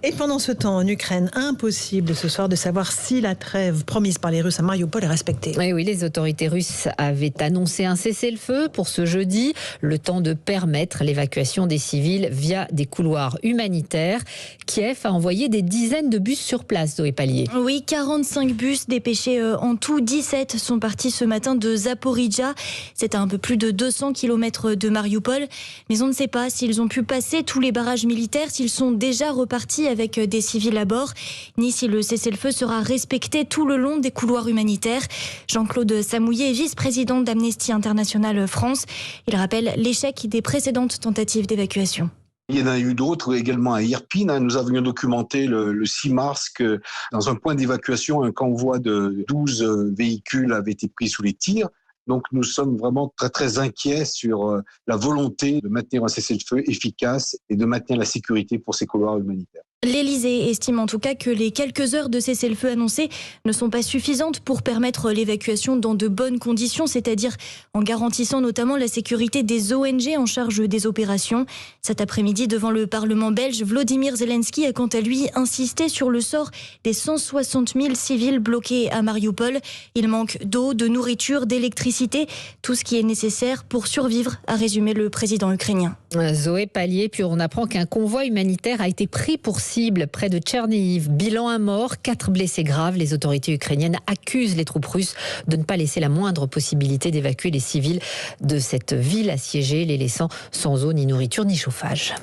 Et pendant ce temps, en Ukraine, impossible ce soir de savoir si la trêve promise par les Russes à Mariupol est respectée. Oui, les autorités russes avaient annoncé un cessez-le-feu pour ce jeudi, le temps de permettre l'évacuation des civils via des couloirs humanitaires. Kiev a envoyé des dizaines de bus sur place, Zoé Pallier. Oui, 45 bus dépêchés en tout. 17 sont partis ce matin de Zaporijjia. C'est à un peu plus de 200 km de Mariupol. Mais on ne sait pas s'ils ont pu passer tous les barrages militaires, s'ils sont déjà repartis avec des civils à bord, ni si le cessez-le-feu sera respecté tout le long des couloirs humanitaires. Jean-Claude Samouillet est vice-président d'Amnesty International France. Il rappelle l'échec des précédentes tentatives d'évacuation. Il y en a eu d'autres également à Irpin. Nous avions documenté le 6 mars que dans un point d'évacuation, un convoi de 12 véhicules avait été pris sous les tirs. Donc nous sommes vraiment très très inquiets sur la volonté de maintenir un cessez-le-feu efficace et de maintenir la sécurité pour ces couloirs humanitaires. L'Élysée estime en tout cas que les quelques heures de cessez-le-feu annoncées ne sont pas suffisantes pour permettre l'évacuation dans de bonnes conditions, c'est-à-dire en garantissant notamment la sécurité des ONG en charge des opérations. Cet après-midi, devant le Parlement belge, Volodymyr Zelensky a quant à lui insisté sur le sort des 160 000 civils bloqués à Mariupol. Il manque d'eau, de nourriture, d'électricité, tout ce qui est nécessaire pour survivre, a résumé le président ukrainien. Zoé Pallier, puis on apprend qu'un convoi humanitaire a été pris pour cible près de Tchernihiv. Bilan un mort, 4 blessés graves. Les autorités ukrainiennes accusent les troupes russes de ne pas laisser la moindre possibilité d'évacuer les civils de cette ville assiégée, les laissant sans eau, ni nourriture, ni chauffage.